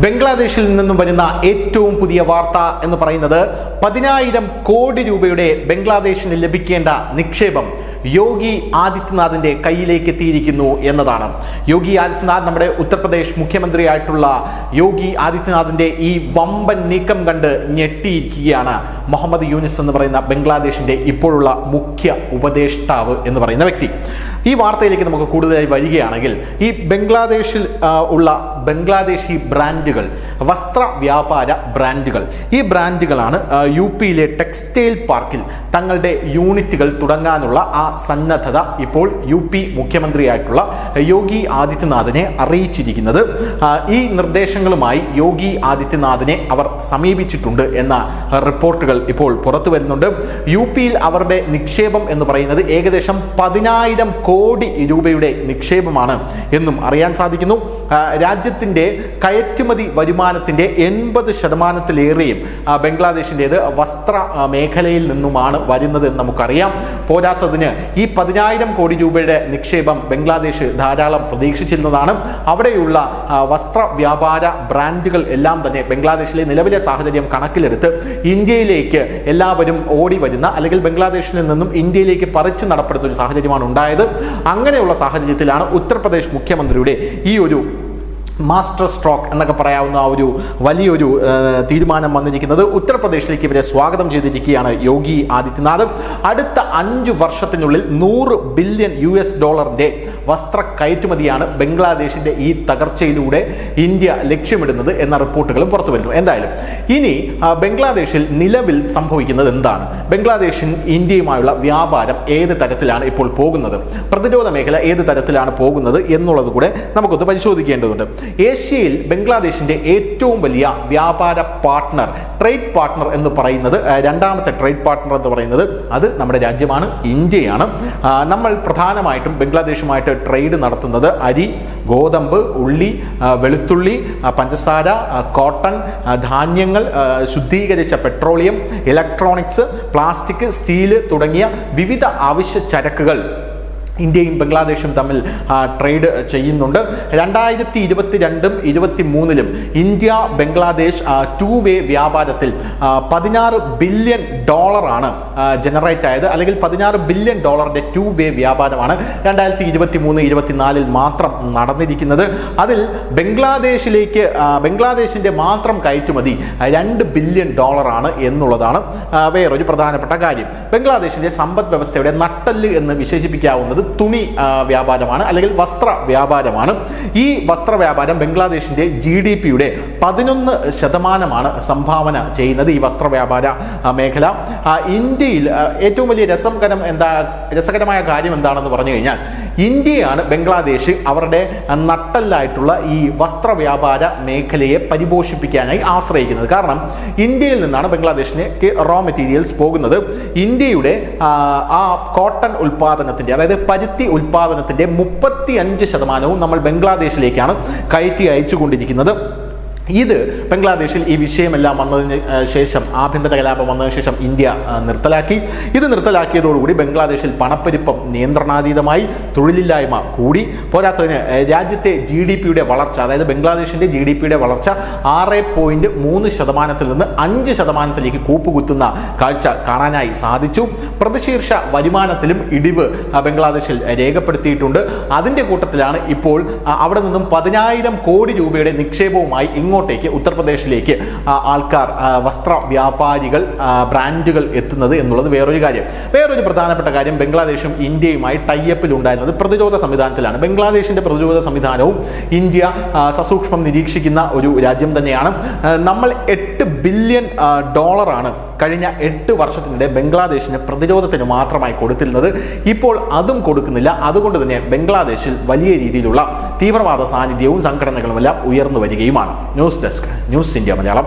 ബംഗ്ലാദേശിൽ നിന്നും വരുന്ന ഏറ്റവും പുതിയ വാർത്ത എന്ന് പറയുന്നത് 10,000 കോടി രൂപയുടെ ബംഗ്ലാദേശിന് ലഭിക്കേണ്ട നിക്ഷേപം യോഗി ആദിത്യനാഥിന്റെ കയ്യിലേക്ക് എത്തിയിരിക്കുന്നു എന്നതാണ്. യോഗി ആദിത്യനാഥ്, നമ്മുടെ ഉത്തർപ്രദേശ് മുഖ്യമന്ത്രിയായിട്ടുള്ള യോഗി ആദിത്യനാഥിന്റെ ഈ വമ്പൻ നീക്കം കണ്ട് ഞെട്ടിയിരിക്കുകയാണ് മുഹമ്മദ് യൂനിസ് എന്ന് പറയുന്ന ബംഗ്ലാദേശിന്റെ ഇപ്പോഴുള്ള മുഖ്യ ഉപദേഷ്ടാവ് എന്ന് പറയുന്ന വ്യക്തി. ഈ വാർത്തയിലേക്ക് നമുക്ക് കൂടുതലായി വരികയാണെങ്കിൽ, ഈ ബംഗ്ലാദേശിൽ ഉള്ള ബംഗ്ലാദേശി ബ്രാൻഡുകൾ, വസ്ത്ര വ്യാപാര ബ്രാൻഡുകൾ, ഈ ബ്രാൻഡുകളാണ് യു പിയിലെ ടെക്സ്റ്റൈൽ പാർക്കിൽ തങ്ങളുടെ യൂണിറ്റുകൾ തുടങ്ങാനുള്ള ആ സന്നദ്ധത ഇപ്പോൾ യു പി മുഖ്യമന്ത്രിയായിട്ടുള്ള യോഗി ആദിത്യനാഥിനെ അറിയിച്ചിരിക്കുന്നത്. ഈ നിർദ്ദേശങ്ങളുമായി യോഗി ആദിത്യനാഥിനെ അവർ സമീപിച്ചിട്ടുണ്ട് എന്ന റിപ്പോർട്ടുകൾ ഇപ്പോൾ പുറത്തു വരുന്നുണ്ട്. യു പിയിൽ അവരുടെ നിക്ഷേപം എന്ന് പറയുന്നത് ഏകദേശം 10,000 കോടി രൂപയുടെ നിക്ഷേപമാണ് എന്നും അറിയാൻ സാധിക്കുന്നു. രാജ്യത്തിന്റെ കയറ്റുമതി വരുമാനത്തിന്റെ 80%-ലേറെയും ബംഗ്ലാദേശിൻ്റെത് വസ്ത്ര മേഖലയിൽ നിന്നുമാണ് വരുന്നത് എന്ന് നമുക്കറിയാം. പോരാത്തതിന് ഈ 10,000 കോടി രൂപയുടെ നിക്ഷേപം ബംഗ്ലാദേശ് ധാരാളം പ്രതീക്ഷിച്ചിരുന്നതാണ്. അവിടെയുള്ള വസ്ത്ര വ്യാപാര ബ്രാൻഡുകൾ എല്ലാം തന്നെ ബംഗ്ലാദേശിലെ നിലവിലെ സാഹചര്യം കണക്കിലെടുത്ത് ഇന്ത്യയിലേക്ക് എല്ലാവരും ഓടി വരുന്ന, അല്ലെങ്കിൽ ബംഗ്ലാദേശിൽ നിന്നും ഇന്ത്യയിലേക്ക് പറിച്ചു നടപ്പെടുന്ന ഒരു സാഹചര്യമാണ് ഉണ്ടായത്. അങ്ങനെയുള്ള സാഹചര്യത്തിലാണ് ഉത്തർപ്രദേശ് മുഖ്യമന്ത്രിയുടെ ഈ ഒരു മാസ്റ്റർ സ്ട്രോക്ക് എന്നൊക്കെ പറയാവുന്ന ഒരു വലിയൊരു തീരുമാനം വന്നിരിക്കുന്നത്. ഉത്തർപ്രദേശിലേക്ക് ഇവരെ സ്വാഗതം ചെയ്തിരിക്കുകയാണ് യോഗി ആദിത്യനാഥ്. അടുത്ത 5 വർഷത്തിനുള്ളിൽ $100 ബില്യൺ വസ്ത്ര കയറ്റുമതിയാണ് ബംഗ്ലാദേശിന്റെ ഈ തകർച്ചയിലൂടെ ഇന്ത്യ ലക്ഷ്യമിടുന്നത് എന്ന റിപ്പോർട്ടുകളും പുറത്തു വരുന്നു. എന്തായാലും ഇനി ബംഗ്ലാദേശിൽ നിലവിൽ സംഭവിക്കുന്നത് എന്താണ്? ബംഗ്ലാദേശിൻ ഇന്ത്യയുമായുള്ള വ്യാപാരം ഏത് തരത്തിലാണ് ഇപ്പോൾ പോകുന്നത്, പ്രതിരോധ മേഖല ഏത് തരത്തിലാണ് പോകുന്നത് എന്നുള്ളത് കൂടെ നമുക്കൊന്ന് പരിശോധിക്കേണ്ടതുണ്ട്. ഏഷ്യയിൽ ബംഗ്ലാദേശിന്റെ ഏറ്റവും വലിയ വ്യാപാര പാർട്ട്ണർ, ട്രേഡ് പാർട്ട്ണർ എന്ന് പറയുന്നത്, രണ്ടാമത്തെ ട്രേഡ് പാർട്ട്ണർ എന്ന് പറയുന്നത് അത് നമ്മുടെ രാജ്യമാണ്, ഇന്ത്യയാണ്. നമ്മൾ പ്രധാനമായിട്ടും ബംഗ്ലാദേശുമായിട്ട് ട്രേഡ് നടത്തുന്നത് അരി, ഗോതമ്പ്, ഉള്ളി, വെളുത്തുള്ളി, പഞ്ചസാര, കോട്ടൺ, ധാന്യങ്ങൾ, ശുദ്ധീകരിച്ച പെട്രോളിയം, ഇലക്ട്രോണിക്സ്, പ്ലാസ്റ്റിക്, സ്റ്റീല് തുടങ്ങിയ വിവിധ ആവശ്യ ചരക്കുകൾ ഇന്ത്യയും ബംഗ്ലാദേശും തമ്മിൽ ട്രേഡ് ചെയ്യുന്നുണ്ട്. 2022 23 ഇന്ത്യ ബംഗ്ലാദേശ് 2-വേ വ്യാപാരത്തിൽ $16 ബില്യൺ ജനറേറ്റ് ആയത്, അല്ലെങ്കിൽ $16 ബില്യൺ 2-വേ വ്യാപാരമാണ് 2023-24 മാത്രം നടന്നിരിക്കുന്നത്. അതിൽ ബംഗ്ലാദേശിന്റെ മാത്രം കയറ്റുമതി $2 ബില്യൺ എന്നുള്ളതാണ് വേറൊരു പ്രധാനപ്പെട്ട കാര്യം. ബംഗ്ലാദേശിന്റെ സമ്പദ് വ്യവസ്ഥയുടെ നട്ടെല്ല് എന്ന് വിശേഷിപ്പിക്കാവുന്നത് തുണി വ്യാപാരമാണ്, അല്ലെങ്കിൽ വസ്ത്ര വ്യാപാരമാണ്. ഈ വസ്ത്ര വ്യാപാരം ബംഗ്ലാദേശിന്റെ GDP-യുടെ 11% സംഭാവന ചെയ്യുന്നത് ഈ വസ്ത്ര വ്യാപാര മേഖല. ഇന്ത്യയിൽ ഏറ്റവും വലിയ രസകരമായ കാര്യം എന്താണെന്ന് പറഞ്ഞു കഴിഞ്ഞാൽ, ഇന്ത്യയാണ് ബംഗ്ലാദേശ് അവരുടെ നട്ടെല്ലായിട്ടുള്ള ഈ വസ്ത്ര വ്യാപാര മേഖലയെ പരിപോഷിപ്പിക്കാനായി ആശ്രയിക്കുന്നത്. കാരണം ഇന്ത്യയിൽ നിന്നാണ് ബംഗ്ലാദേശിലേക്ക് റോ മെറ്റീരിയൽസ് പോകുന്നത്. ഇന്ത്യയുടെ ആ കോട്ടൺ ഉൽപാദനത്തിന്റെ, അതായത് പരുത്തി ഉൽപാദനത്തിന്റെ 35% നമ്മൾ ബംഗ്ലാദേശിലേക്കാണ് കയറ്റി അയച്ചുകൊണ്ടിരിക്കുന്നത്. ഇത് ബംഗ്ലാദേശിൽ ഈ വിഷയമെല്ലാം വന്നതിന് ശേഷം, ആഭ്യന്തര കലാപം വന്നതിന് ശേഷം ഇന്ത്യ നിർത്തലാക്കി. ഇത് നിർത്തലാക്കിയതോടുകൂടി ബംഗ്ലാദേശിൽ പണപ്പെരുപ്പം നിയന്ത്രണാതീതമായി, തൊഴിലില്ലായ്മ കൂടി. പോരാത്തതിന് രാജ്യത്തെ GDP-യുടെ വളർച്ച, അതായത് ബംഗ്ലാദേശിന്റെ GDP-യുടെ വളർച്ച 6.3% നിന്ന് 5%-ലേക്ക് കൂപ്പുകുത്തുന്ന കാഴ്ച കാണാനായി സാധിച്ചു. പ്രതിശീർഷ വരുമാനത്തിലും ഇടിവ് ബംഗ്ലാദേശിൽ രേഖപ്പെടുത്തിയിട്ടുണ്ട്. അതിൻ്റെ കൂട്ടത്തിലാണ് ഇപ്പോൾ അവിടെ നിന്നും 10,000 കോടി രൂപയുടെ നിക്ഷേപവുമായി ഇങ്ങോട്ടേക്ക് ഉത്തർപ്രദേശിലേക്ക് ആൾക്കാർ, വസ്ത്ര വ്യാപാരികൾ, ബ്രാൻഡുകൾ എത്തുന്നത് എന്നുള്ളത് വേറൊരു കാര്യം. വേറൊരു പ്രധാനപ്പെട്ട കാര്യം, ബംഗ്ലാദേശും ഇന്ത്യയുമായി ടൈഅപ്പിൽ ഉണ്ടായിരുന്നത് പ്രതിരോധ സംവിധാനത്തിലാണ്. ബംഗ്ലാദേശിന്റെ പ്രതിരോധ സംവിധാനവും ഇന്ത്യ സസൂക്ഷ്മം നിരീക്ഷിക്കുന്ന ഒരു രാജ്യം തന്നെയാണ്. നമ്മൾ $8 ബില്യൺ കഴിഞ്ഞ 8 വർഷത്തിനിടെ ബംഗ്ലാദേശിന് പ്രതിരോധത്തിന് മാത്രമായി കൊടുത്തിരുന്നത്. ഇപ്പോൾ അതും കൊടുക്കുന്നില്ല. അതുകൊണ്ട് തന്നെ ബംഗ്ലാദേശിൽ വലിയ രീതിയിലുള്ള തീവ്രവാദ സാന്നിധ്യവും സംഘടനകളുമെല്ലാം ഉയർന്നു വരികയുമാണ്. News desk, news India Malayalam.